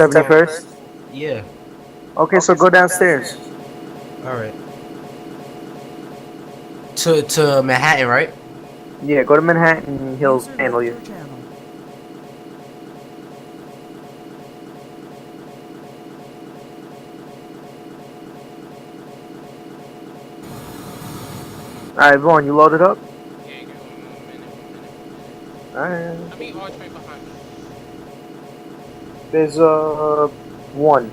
71st? Yeah. Okay, so go downstairs. All right. To Manhattan, right? Yeah, go to Manhattan. He'll handle you. Alright, Vaughn, you loaded up? Yeah, give me 1 minute. Alright. How many arch right behind me? There's one.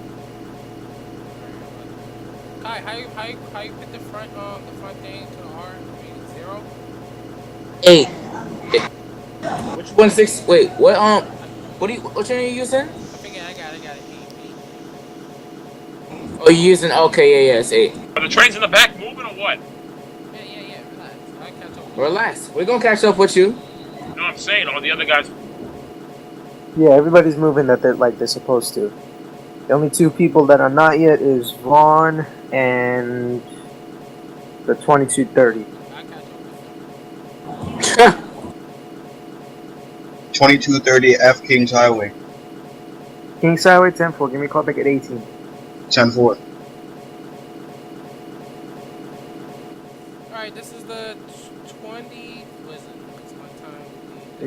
Kai, how you put the front thing to the R? I mean 0. 8. Which one six? Wait, what? I, What channel are you using? I forget. I got it. 8. Oh, you using? Okay, yeah, it's 8. Are the trains in the back moving or what? Yeah. Relax. I catch up with you. Relax. We're gonna catch up with you. No, I'm saying all the other guys. Yeah, everybody's moving that they're supposed to. The only two people that are not yet is Vaughn and the 2230. I catch up with 2230 F Kings Highway. Kings Highway 10-4, give me a call back at 18. 10-4. Alright, this is the 20. What's my time?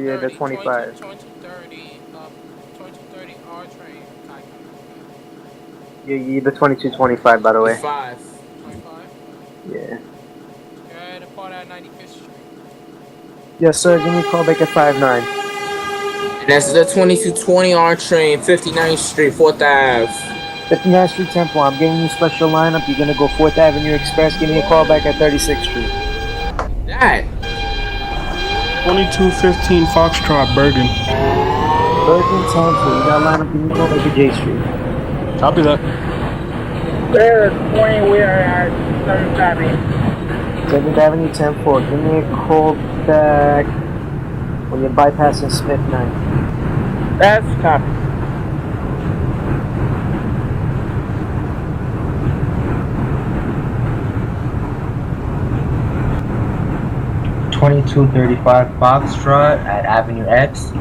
Yeah, the 25. 2230. 2230 R train. Kai Yeah, the 2225, by the way. 5. 25. Yeah. Alright, depart at 95th Street. Yes, sir, give me a call back at 59. And that's the 2220 R train, 59th Street, 4th Ave. 59th Street 10-4, I'm giving you special lineup. You're gonna go 4th Avenue Express. Give me a call back at 36th Street. That. 2215 Foxtrot, Bergen. Bergen 10-4, you got lineup. Give me a call back at J Street. Copy that. There's 20, we are at 7th Avenue. 7th Avenue 10-4, give me a call back when you're bypassing Smith 9. That's copy. Foxtrot at Avenue X.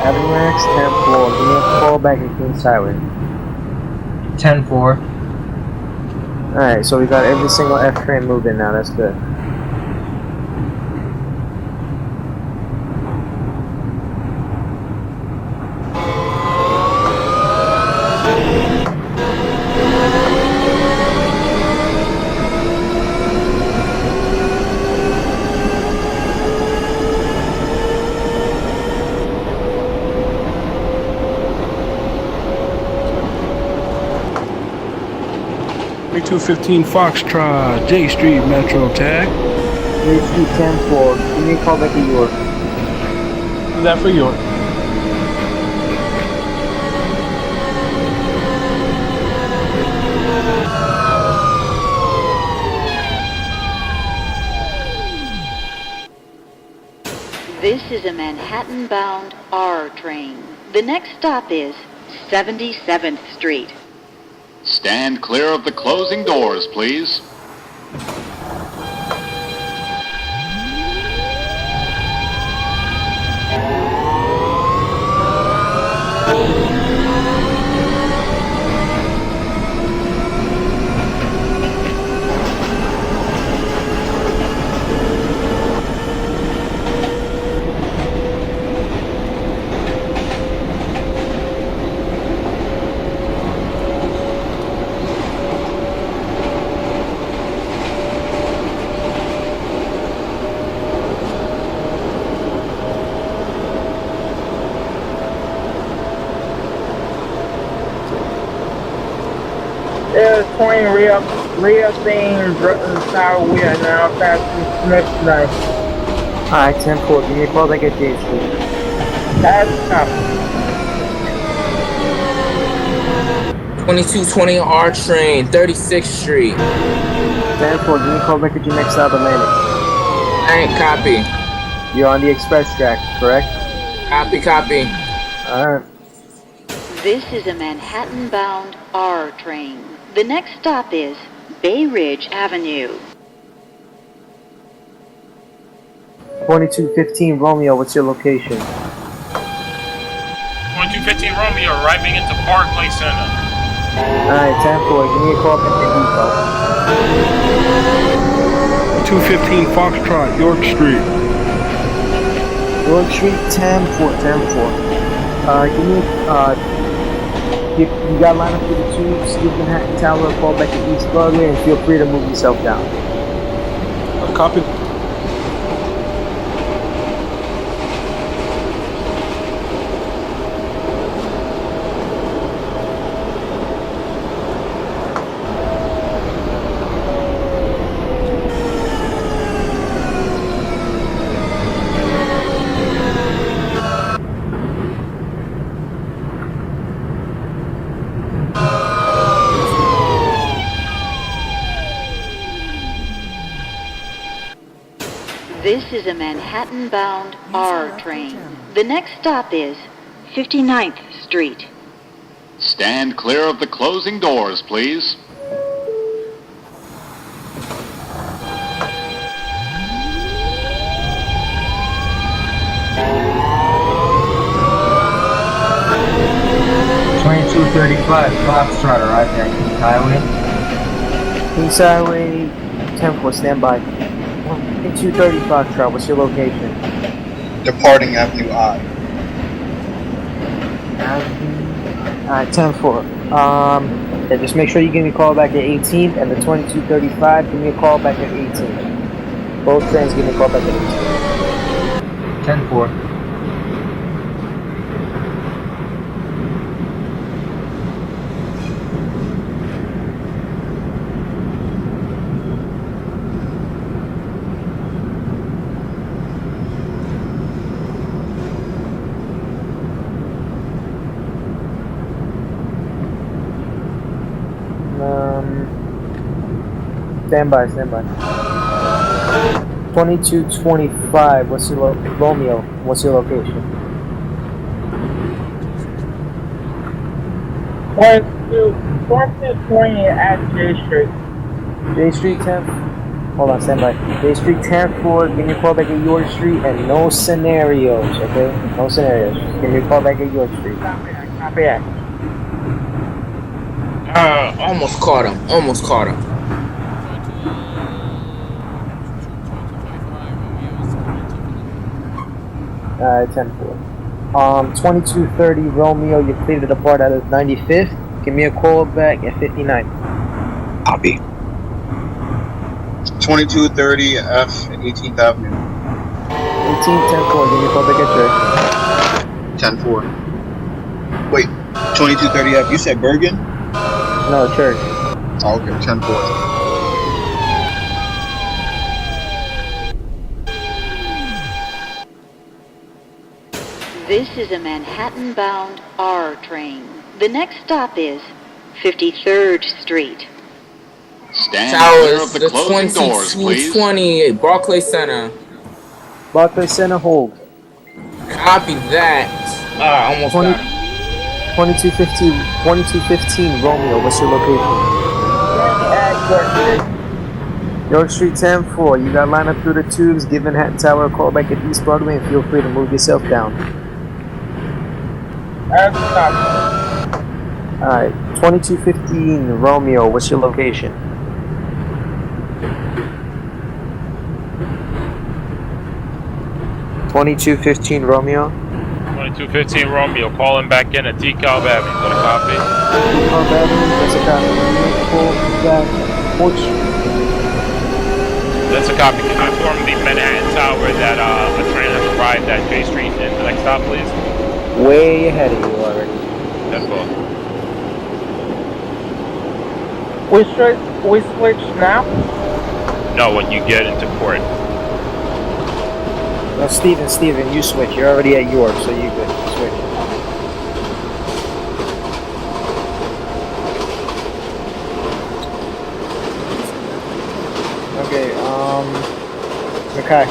Avenue X 10-4, give me a call back at Kings Highway. 10-4. Alright, so we got every single F train moving now, that's good. Two 15 Foxtrot, J Street Metro tag. J Street 10-4, give me a call back at York. Is that for York? This is a Manhattan-bound R train. The next stop is 77th Street. Stand clear of the closing doors, please. There's 20 re-upping Tower. We are now passing Smith 9. Alright, 10-4, give me a call back at J Street. That's copy. 2220 R train, 36th Street. 10-4, give me a call back at your next stop, Atlantic. Alright, copy. You're on the express track, correct? Copy. Alright. This is a Manhattan-bound R train. The next stop is Bay Ridge Avenue. 2215 Romeo, what's your location? 2215 2215 Romeo arriving into Parkway Center. Alright, 10-4. Give me a call back at depot. 215 Foxtrot, York Street. York Street, 10-4, 10-4. Give me, you got line up through the tubes, Steve Manhattan Tower, call back at East Broadway, and feel free to move yourself down. Copy. This is a Manhattan-bound R train. The next stop is 59th Street. Stand clear of the closing doors, please. Foxtrot arriving at Kings Highway. Kings Highway, 10-4, stand by. 230 Foxtrot, what's your location? Departing Avenue I. Alright, 10-4. Yeah, just make sure you give me a call back at 18th, and the 2235, give me a call back at 18th. Both trains give me a call back at 18th. 10-4. Stand by. 2225, what's your Romeo, what's your location? 2220 at J Street. J Street 10th? Hold on, stand by. J Street 10-4, give me a call back at York Street, and no scenarios, okay? No scenarios. Just give me a call back at York Street. Copy that. Almost caught him. 10-4. 2230 Romeo, you cleared it apart out of 95th. Give me a call back at 59th. Copy. 2230 F 18th Avenue. 18th, 10-4, give me a call back at Church. 10-4. Wait, 2230 F, you said Bergen? No, Church. Oh, okay, 10-4. This is a Manhattan-bound R train. The next stop is 53rd Street. Stand clear of Towers, the the closing doors, please. 2220 Barclay Center. Barclay Center, hold. Copy that. Almost 20 got him. 2215 Romeo, what's your location? York Street 10-4, you got line up through the tubes, give Manhattan Tower a call back at East Broadway, and feel free to move yourself down. Alright, 2215 Romeo, what's your location? $22.15 Romeo. 2215 Romeo, calling back in at DeKalb Avenue. Got a copy? DeKalb Avenue, that's a copy. Call back, Port Street. That's a copy. Can I inform the Manhattan Tower that a train has arrived at J Street and the next stop, please? Way ahead of you already. That's cool. We switch now? No, when you get into port. No, Steven, you switch. You're already at York, so you good. Switch. Okay, Makai.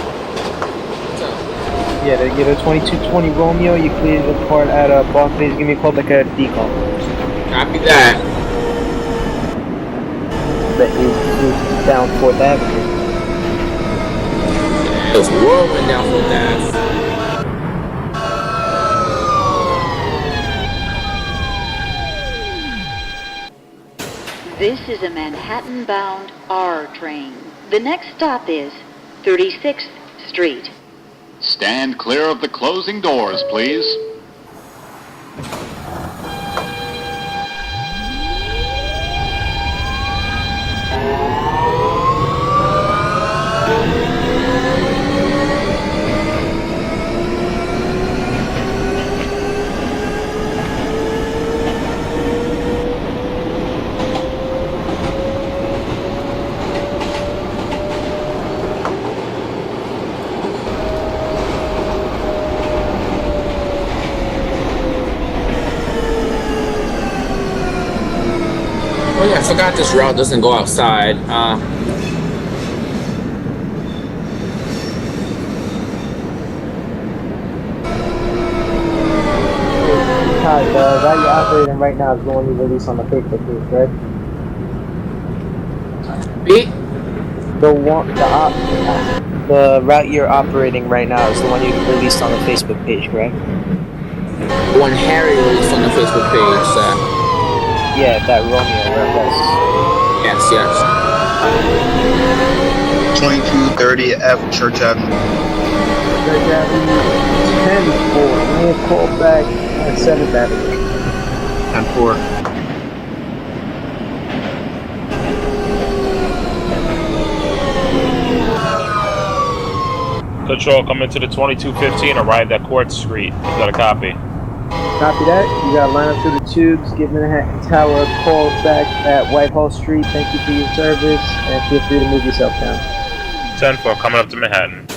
Yeah, they get a 2220 Romeo, you cleared the part at Barclays, give me a call back at DCOM. Copy that. That is down 4th Avenue. It's whirling down so fast. This is a Manhattan-bound R train. The next stop is 36th Street. Stand clear of the closing doors, please. Oh yeah, I forgot this route doesn't go outside. Todd, the route you're operating right now is the one you released on the Facebook page, right? Beat? The route you're operating right now is the one you released on the Facebook page, correct? When Harry released on the Facebook page, Yeah, that Romeo route, yes. yes. 2230 F Church Avenue. Church Avenue, 10-4. Give me a call back at 7th Avenue. 10-4. Control, come into the 2215, arrived at Court Street. Is that a copy? Copy that. You gotta line up through the tubes, give Manhattan Tower a call back at Whitehall Street. Thank you for your service, and feel free to move yourself down. 10-4, coming up to Manhattan.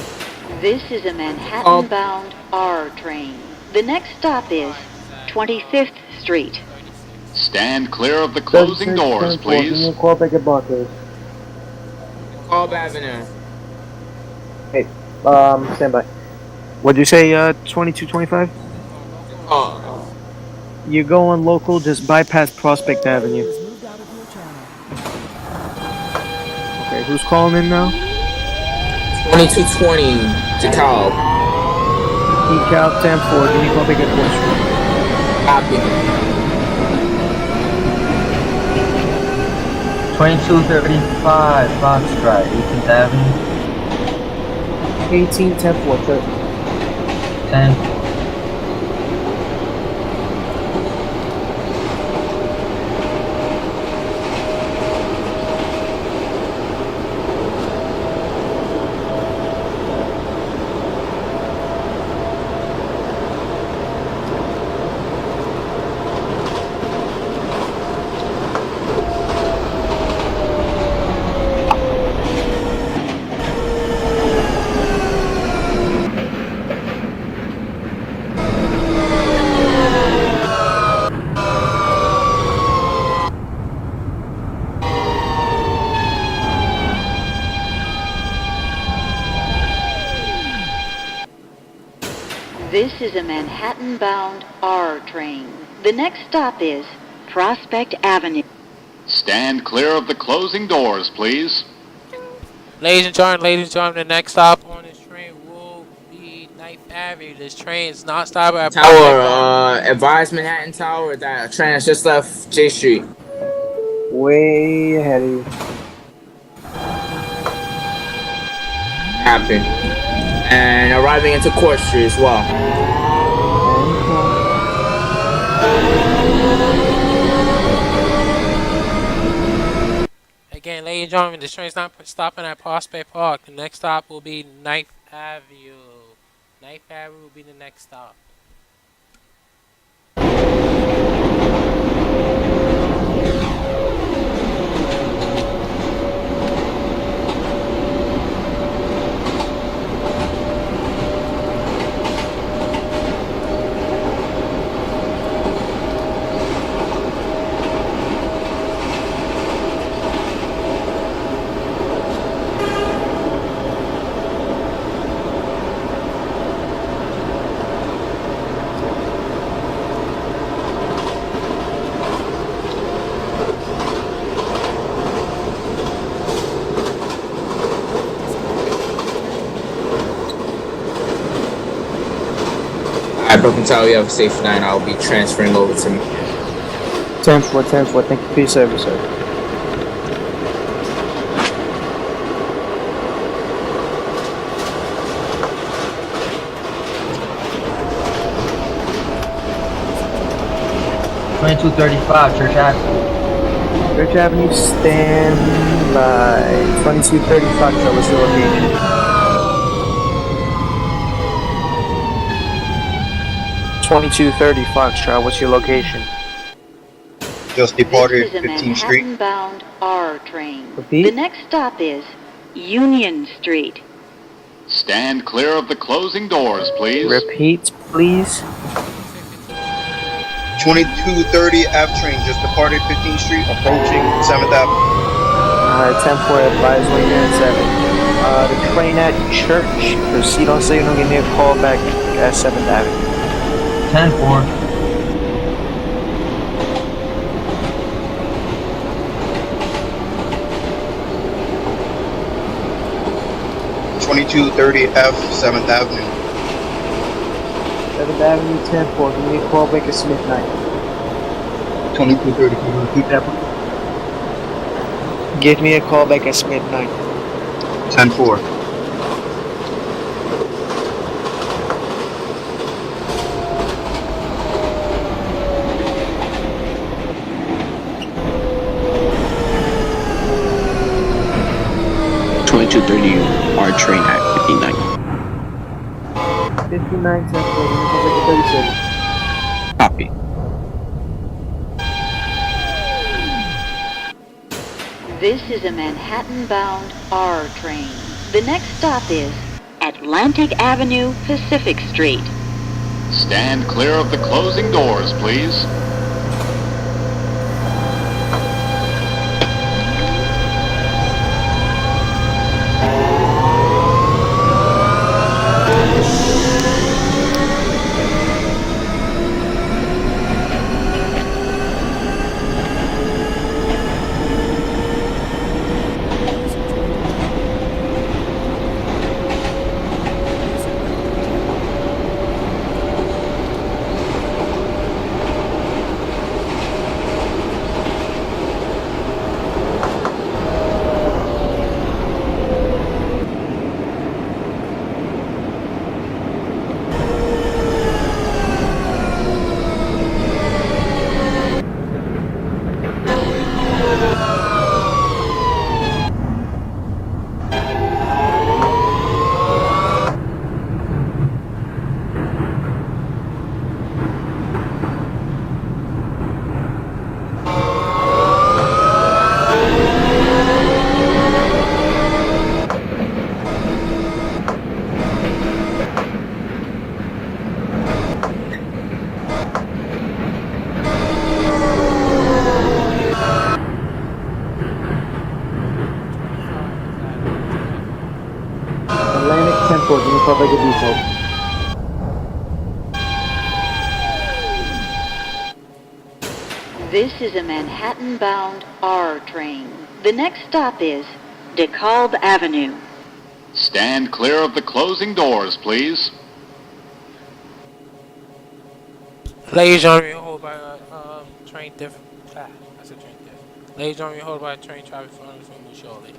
This is a Manhattan-bound R train. The next stop is 25th Street. Stand clear of the closing doors, 36-10-4. Give me please. a call back at Barclays. Cobb Avenue. Hey, stand by. What'd you say, 2225? Oh. You're going local, just bypass Prospect Avenue. Okay, who's calling in now? 2220 DeKalb. DeKalb 10-4. Give me a call back at 4th Street. Copy. 2235 Foxtrot, 18th Avenue. 18-10-4, Church. 10. This is a Manhattan-bound R train. The next stop is Prospect Avenue. Stand clear of the closing doors, please. Ladies and gentlemen, the next stop on this train will be 9th Avenue. This train is not stopping at Tower, advise Manhattan Tower that a train has just left J Street. Way ahead of you. Happy. And arriving into Court Street as well. Again, ladies and gentlemen, this train's not stopping at Prospect Park. The next stop will be 9th Avenue. 9th Avenue will be the next stop. Alright, Brooklyn Tower, you have a safe night. I'll be transferring over to me. 10-4, 10-4. Thank you for your service, sir. 2235 Church Avenue. Church Avenue, stand by. 2230 Foxtrot, what's your location? (2230 Foxtrot), what's your location? Just This departed is a 15th Street. Manhattan-bound R train. Repeat. The next stop is Union Street. Stand clear of the closing doors, please. Repeat, please. 2230 F train just departed 15th Street, approaching 7th Avenue. 10-4, advise when you're in 7. The train at Church, proceed on signal, give me a call back at 7th Avenue. 10-4. F 7th Avenue. 7th Avenue, 10-4, give me a call back at Smith 9. 2230. Can you repeat that, please? Give me a call back at Smith 9. 10-4. R train at 59. 59, 10-4, give me a call back at 36. Copy. This is a Manhattan-bound R train. The next stop is Atlantic Avenue, Pacific Street. Stand clear of the closing doors, please. Atlantic 10-4, give me a call back at Depot. This is a Manhattan-bound R train. The next stop is DeKalb Avenue. Stand clear of the closing doors, please. Ladies and gentlemen, hold by train diff. I said train diff. Ladies and gentlemen, hold by train traffic for me shortly.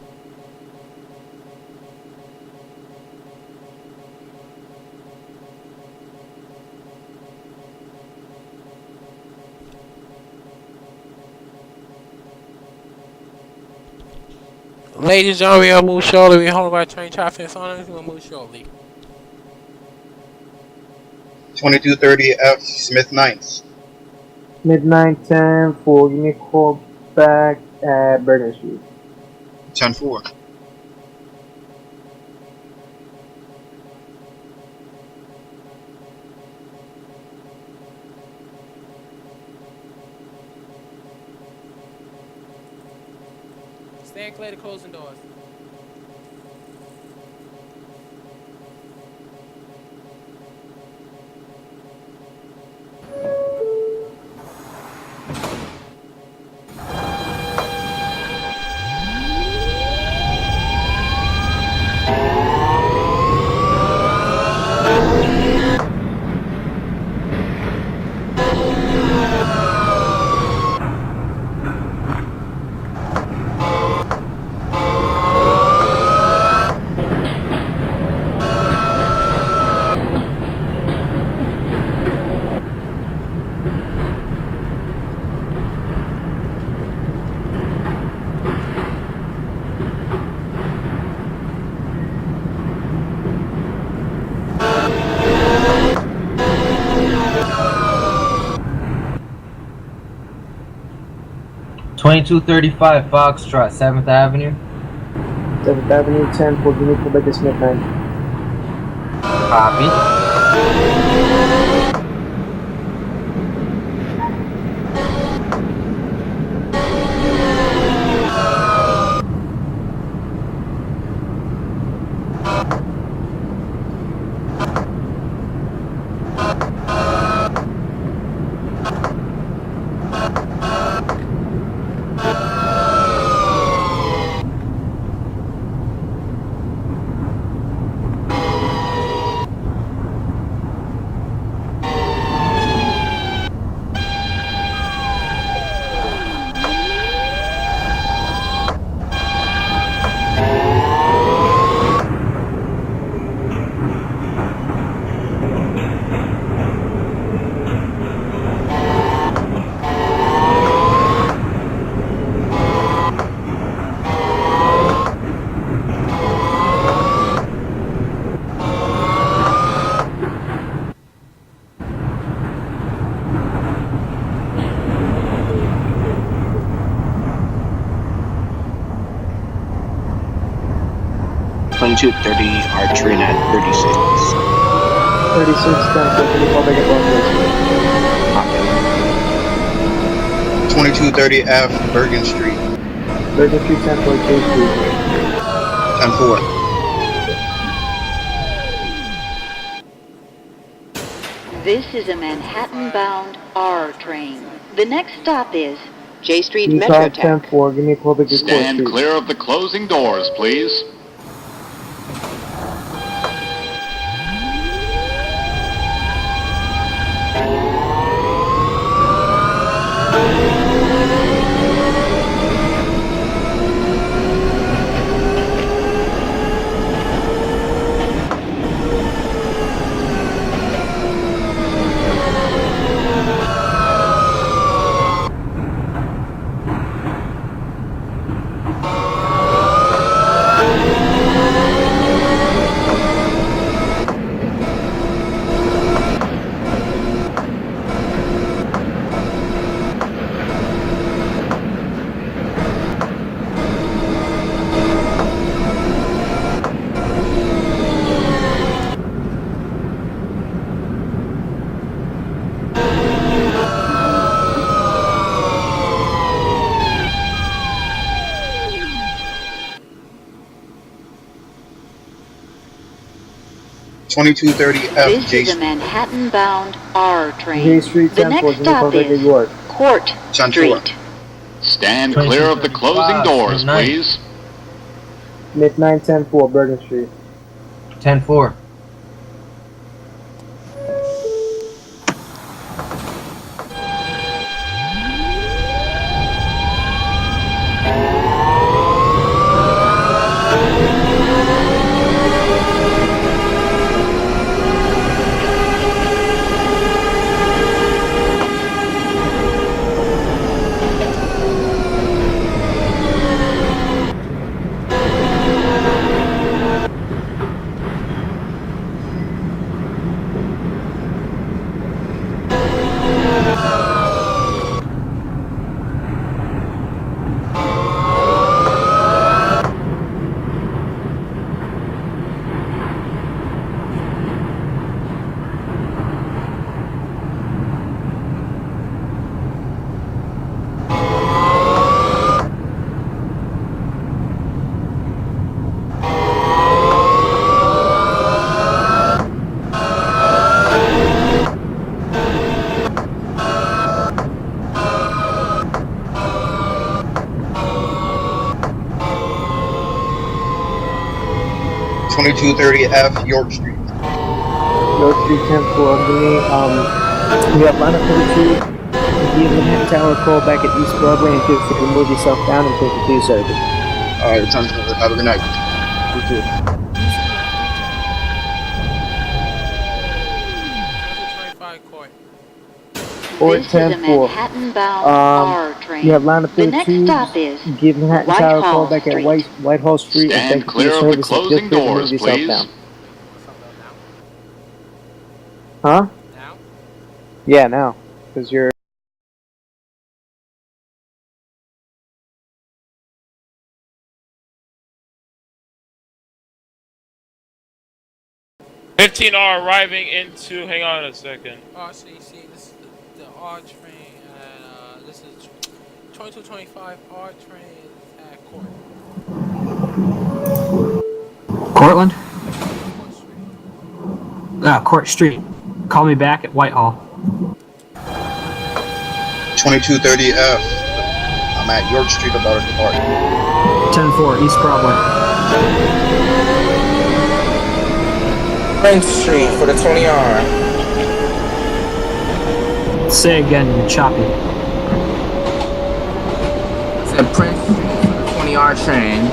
Ladies and gentlemen, we'll move shortly. We hold by train traffic for we'll move shortly. 2230 F Smith 9th. Midnight 10-4, give me a call back at Burnett Street. 10-4. Stand clear to closing doors. 2235 Foxtrot, 7th Avenue. 7th Avenue, 10-4, give me a call back at Smith 9. Copy. 2230 R train at 36. 36, 10-4, give me a call back at Barclays. 2230 F Bergen Street. Bergen Street, 10-4, J Street. 10-4. This is a Manhattan-bound R train. The next stop is J Street Utah, Metrotech. 10-4, give me a call back at 4th Stand Street. clear of the closing doors, please. This J is a Manhattan-bound R train. J Street, The 10-4, next give me a call stop back at is York. Court 10-4. Street. Stand clear of the closing doors, please. Mid-9, 10-4, Bergen Street. 10-4. F York Street. York Street, 10-4, give me, we have line up 32. Give Manhattan Tower a call back at East Broadway and feel free to move yourself down and take the 2 service. Alright, 10-4. Have a good night. You too. 25 court. Or This is a 10-4. Manhattan-bound R train. You have line up The next 32. stop is Give Manhattan Tower a call Whitehall back at Street. Whitehall Street and Stand thank you for your clear of the service and feel closing free to move doors, yourself please. down. What's up now? Huh? Now? Yeah, now. Because you're 15R arriving into. Hang on a second. RCC, this is the R train, and this is 2225 R train at Court. Cortland? Court Street. Call me back at Whitehall. 2230F. I'm at York Street about to depart. 10-4, East Broadway. Prince Street for the 20R. Say again, choppy. It's at Prince Street for the 20R train.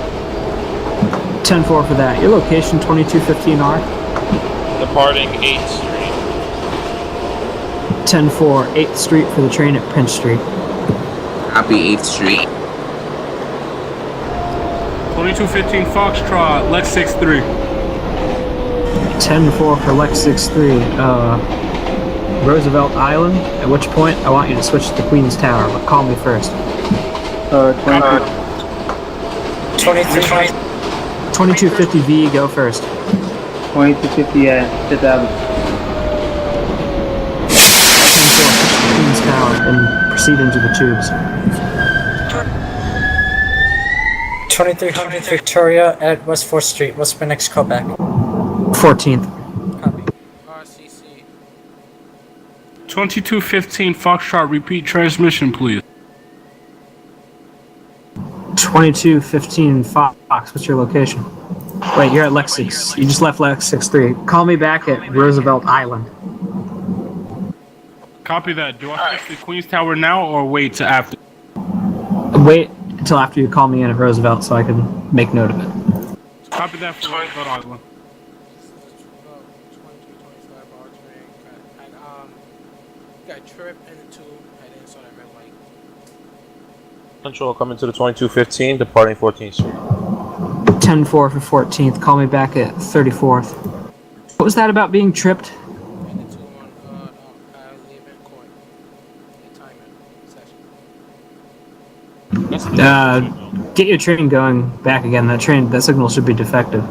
10-4 for that. Your location, 2215R. Departing 8th Street. 10-4, 8th Street for the train at Prince Street. Copy 8th Street. 2215 Foxtrot, Lex 63. 10-4 for Lex 63. Roosevelt Island, at which point I want you to switch to Queen's Tower, but call me first. 2250V, go first. 2250 Fifth Avenue. 10-4, Queen's Tower, and proceed into the tubes. 2300 Victoria at West 4th Street. What's my next callback? 14th. Copy. RCC. 2215 Foxtrot, repeat transmission, please. 2215 Fox, what's your location? Wait, you're at Lex 6. You just left Lex 63. Call me back at Roosevelt Island. Copy that. Do I switch to Queen's Tower now or wait to after? Wait until after you call me in at Roosevelt so I can make note of it. Copy that for Roosevelt Island. This is the 2225 R train. Got trip in the tube, and then saw that red light. Control coming to the 2215, departing 14th Street. 10-4 for 14th. Call me back at 34th. What was that about being tripped? And the 2-1, leave in court. The timer session. Get your train going back again. That signal should be defective.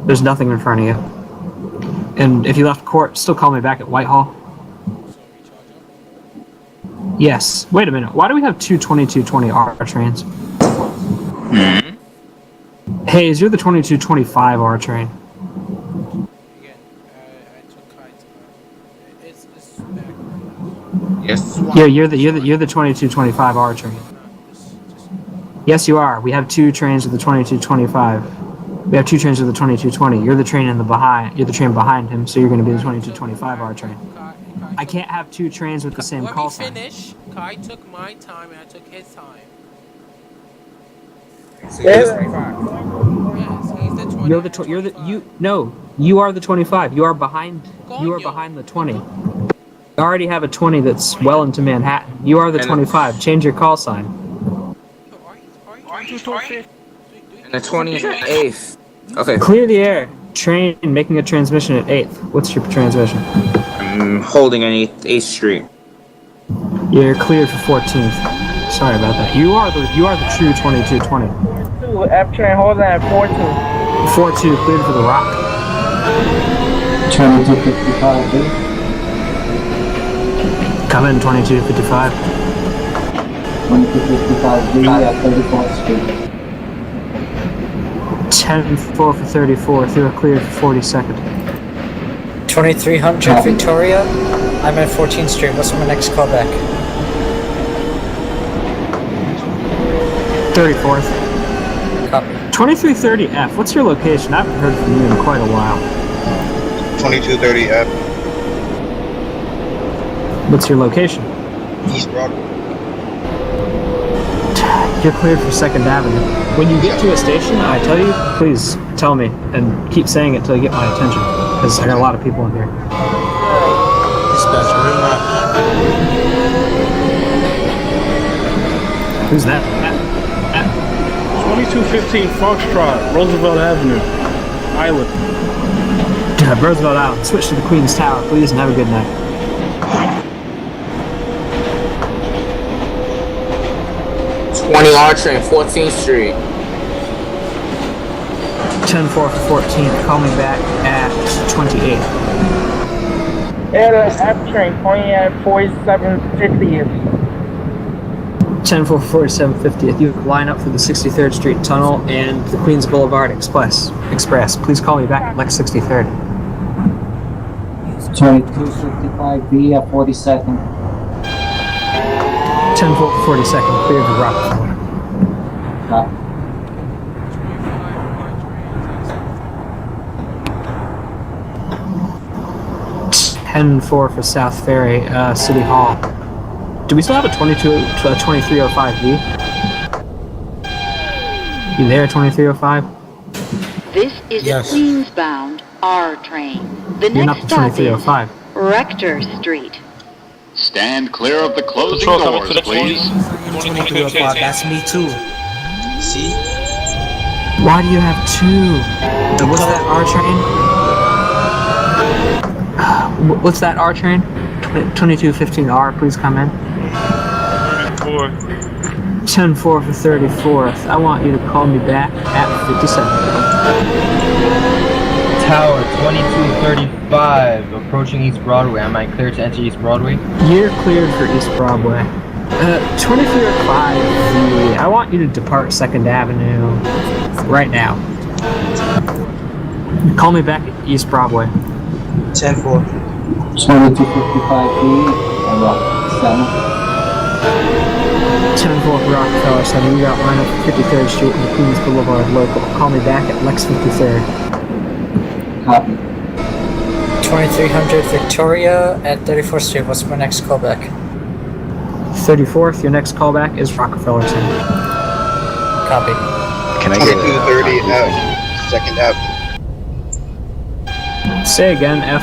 There's nothing in front of you. And if you left court, still call me back at Whitehall. Yes. Wait a minute. Why do we have two 2220R trains? Hayes, you're the 2225R train. Again, I took Kite's it's back. Yes. Yeah, you're the 2225R train. Yes, you are. We have two trains with the 2225. We have two trains with the 2220. You're the train in the behind. You're the train behind him, so you're going to be the 2225R train. I can't have two trains with the same call sign. Let me finish. Kai took my time and I took his time. Yes, he's the 20. You are the 25. You are behind. You are behind the 20. You already have a 20 that's well into Manhattan. You are the 25. Change your call sign. And the 28th. Okay. Clear the air. Train making a transmission at 8th. What's your transmission? I'm holding on 8th Street. You're cleared for 14th. Sorry about that. You are the true 2220. F train holding at 42. 42 cleared for the Rock. 2255, dude. Come in 2255. 2255 V at 34th Street. 10-4 for 34. Through a clear for 42nd. 2300 Victoria. I'm at 14th Street. What's my next callback? 34th. Copy. 2330F. What's your location? I haven't heard from you in quite a while. 2230F. What's your location? East Broadway. You're cleared for 2nd Avenue. When you get to a station, I tell you, please tell me and keep saying it till you get my attention. Because I got a lot of people in here. Who's that? 2215 Foxtrot, Roosevelt Avenue, Island. Roosevelt Island. Switch to the Queen's Tower, please, and have a good night. R train, 14th Street. 10-4 for 14th. Call me back at 28. Atlanta F train pointing at 4750th. 10-4 for 4750th. You line up for the 63rd Street Tunnel and the Queens Boulevard Express. Please call me back at Lex 63rd. 2255B at 42nd. 10-4 for 42nd. Clear to Rockefeller. 10-4 for South Ferry, City Hall. Do we still have a 2305V? You there, 2305? This is Yes. a Queens-bound R train. The You're not next the stop is 2305. Rector Street. Stand clear of the closing Control coming doors, to the please. 2305. That's me too. See? Why do you have two? What's that R train? What's that R train? 2215R, please come in. 34. 10-4 for 34th. I want you to call me back at 57. Tower 2235, approaching East Broadway. Am I clear to enter East Broadway? You're cleared for East Broadway. 2305V. I want you to depart 2nd Avenue right now. Call me back at East Broadway. 10-4. 2255B and Rock 7. 10-4 for Rockefeller Center. You got line up at 53rd Street and the Queens Boulevard local. Call me back at Lex 53rd. Copy. 2300 Victoria at 34th Street. What's my next callback? 34th, your next callback is Rockefeller Center. Copy. Can I get 2230 F, 2nd Avenue. Say again, F.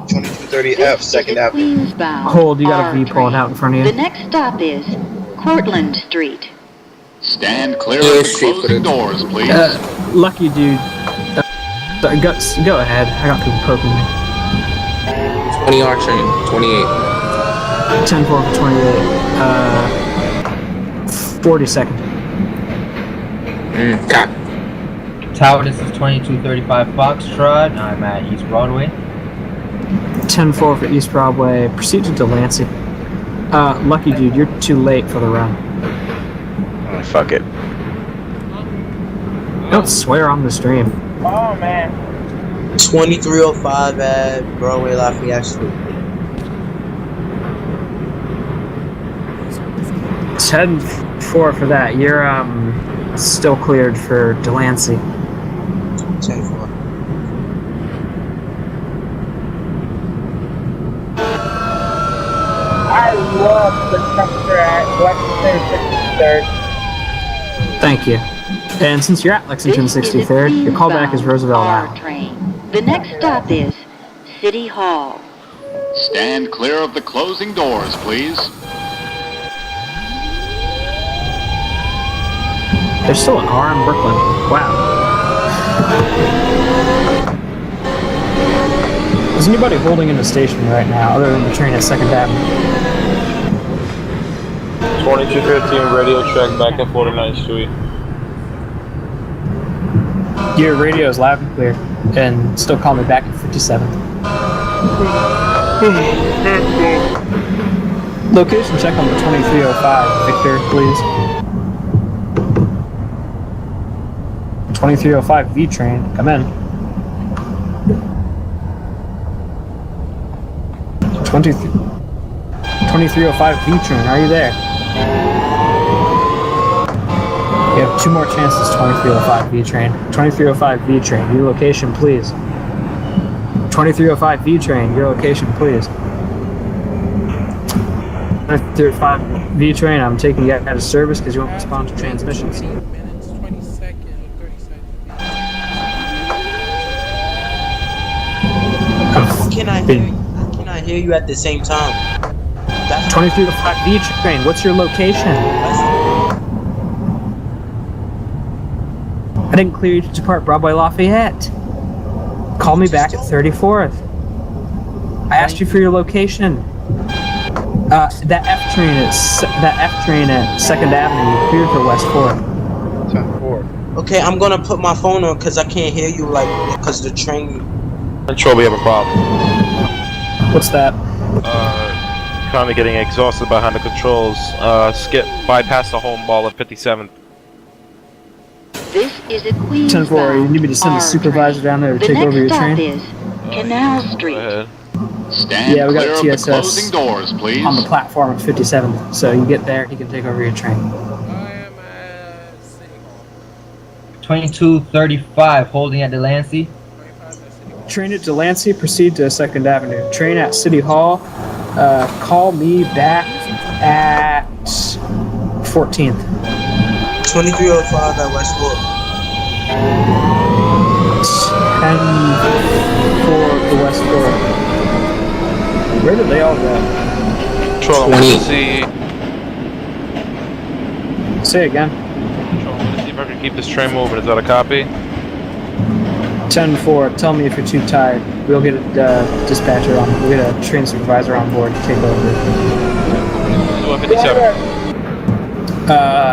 2230 F, 2nd Avenue. Queens-bound Hold, you got a R V pulling train. out in front of The you. next stop is Cortlandt Street. Stand clear Yeah, of the street for closing the- doors, please. Lucky dude. Go ahead. I got people poking me. 20R train, 28. 10-4 for 28. 42nd. Copy. Tower, this is 2235 Foxtrot. I'm at East Broadway. 10-4 for East Broadway. Proceed to Delancey. Lucky dude, you're too late for the run. Oh, fuck it. Don't swear on the stream. Oh man. 2305 at Broadway Lafayette Street. 10-4 for that. You're still cleared for Delancey. 10-4. I love the structure at Lexington 63rd. Thank you. And since you're at Lexington This is a 63rd, your callback is Queens-bound Roosevelt R Ave. train. The next stop is City Hall. Stand clear of the closing doors, please. There's still an R in Brooklyn. Wow. Is anybody holding in the station right now other than the train at 2nd Avenue? 2215 radio track back at 49th Street. Your radio is loud and clear. And still call me back at 57. Location check on the 2305, Victor, please. 2305 V train, come in. 2305 V train, are you there? You have two more chances, 2305 V train. 2305 V train, your location, please. 2305 V train, your location, please. 2305 V train, I'm taking you out of service because you won't respond to transmissions. 15 minutes, 20 seconds, or 30 seconds. How can I hear you at the same time? That's 2305 V train, what's your location? I didn't clear you to depart Broadway Lafayette. Call me back at 34th. I asked you for your location. That F train at 2nd Avenue, cleared for West 4th. 10-4. Okay, I'm gonna put my phone on because I can't hear you because the train. Control, we have a problem. What's that? Currently getting exhausted behind the controls. Skip, bypass the home ball at 57th. This is a Queens 10-4, you need me to send a supervisor down there to take over your train? The next stop is Canal Street. Go ahead. Stand Yeah, we got clear a of the TSS closing doors, please. on the platform at 57th, so you get there, he can take over your train. 2235, holding at Delancey. Train at Delancey, proceed to 2nd Avenue. Train at City Hall, call me back at 14th. 2305 at West Fork. 10-4 to West Fork. Where did they all go? Control, I want to see. Say again. Control, I want to see if I can keep this train moving. Is that a copy? 10-4, tell me if you're too tired. We'll get a dispatcher on. We'll get a train supervisor on board to take over. 57.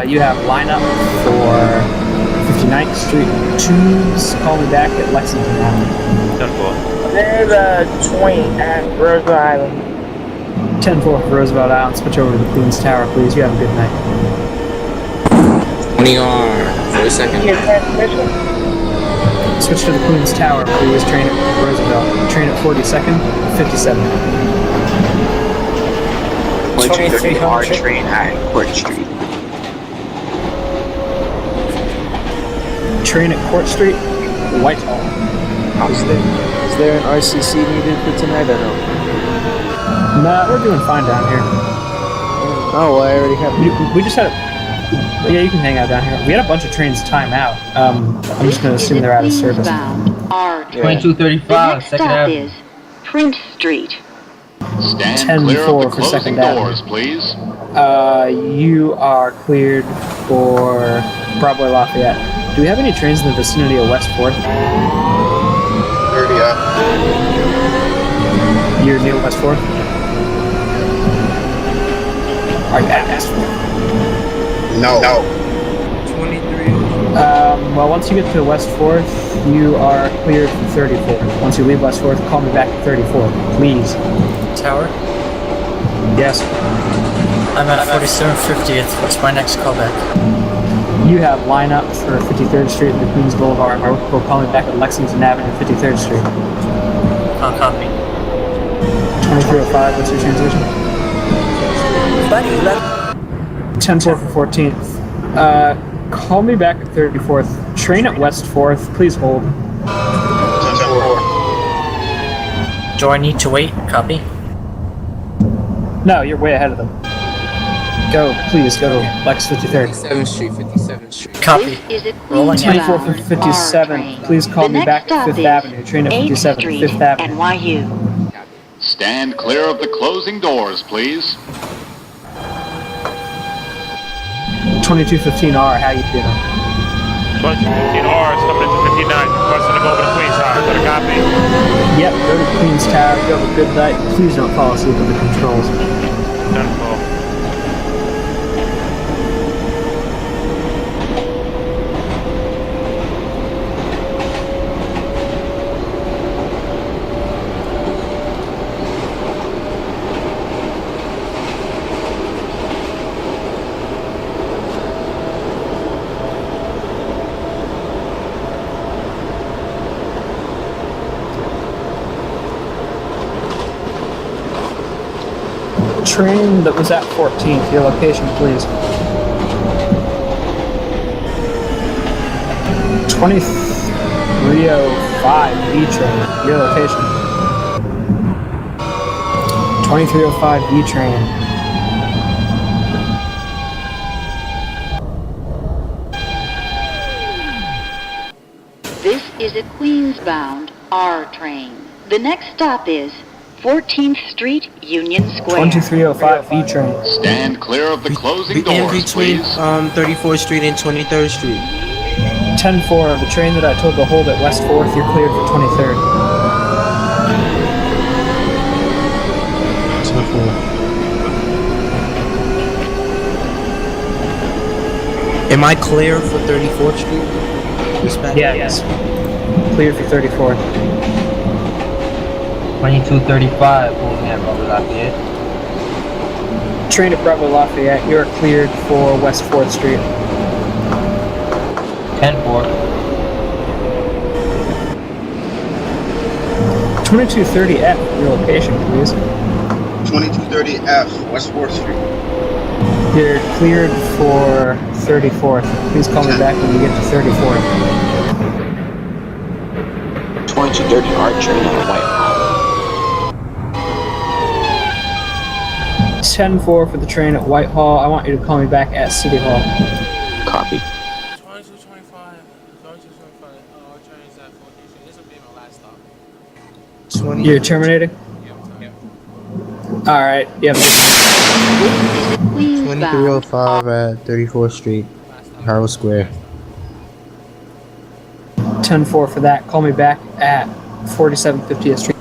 You have lineup for 59th Street Tubes. Call me back at Lexington Avenue. 10-4. There's a train at Roosevelt Island. 10-4 for Roosevelt Island. Switch over to the Queen's Tower, please. You have a good night. 20R, 42nd. Your transmission? Switch to the Queen's Tower, please. Train at Roosevelt. Train at 42nd, 57. 2230R train at Court Street. Train at Court Street, Whitehall. Is there an RCC needed for tonight or no? Nah, we're doing fine down here. Oh, well, I already have. We just had a... Yeah, you can hang out down here. We had a bunch of trains time out. I'm just going to assume they're out of service. R train. 2235, The next 2nd stop Avenue. is Prince Street. Stand clear of 10-4 the for closing 2nd Avenue. doors, please. You are cleared for Broadway Lafayette. Do we have any trains in the vicinity of West 4th? 30 F. You're near West 4th? Are you at West 4th? No. 23. Well, once you get to West 4th, you are cleared for 34th. Once you leave West 4th, call me back at 34th, please. Tower? Yes. I'm at 4750th. What's my next callback? You have lineup for 53rd Street and the Queens Boulevard. We'll call me back at Lexington Avenue, 53rd Street. I'll copy. 2305, what's your transition? Buddy, 10-4 for 14th. Call me back at 34th. Train at West 4th. Please hold. 10-4. Do I need to wait? Copy. No, you're way ahead of them. Go, please, go to Lex 53rd. 57th Street, 57th Street. Copy. This is a Rolling Queens 24 for bound 57. R train. Please call The me next back at stop 5th is Avenue. Train at 8th 57, Street, 5th Avenue. NYU. Stand clear of the closing doors, please. 2215R, how you doing? 2215R is coming into 59. Requesting to go over to Queens Tower. Is that a copy? Yep, go to Queen's Tower. You have a good night. Please don't fall asleep with the controls. 10-4. Train that was at 14th, your location, please. 2305 B train, your location. 2305 B train. This is a Queens-bound R train. The next stop is 14th Street, Union Square. 2305 B train. Stand clear of the closing In doors, between please. 34th Street and 23rd Street. 10-4, the train that I told to hold at West 4th, you're cleared for 23rd. 10-4. Am I clear for 34th Street? Dispatch? Yeah, yes. Clear for 34. 2235, holding at Bravo Lafayette. Train at Bravo Lafayette, you're cleared for West 4th Street. 10-4. 2230F, your location, please. 2230F, West 4th Street. You're cleared for 34th. Please call me back when you get to 34th. 2230 R train at Whitehall. 10-4 for the train at Whitehall. I want you to call me back at City Hall. Copy. 2225. 2225. Our train's at 14th Street. This will be my last stop. 20. You're terminating? Yep. Alright, you have a Queens 2305 at 34th Street, Harrow Square. 10-4 for that. Call me back at 4750th Street.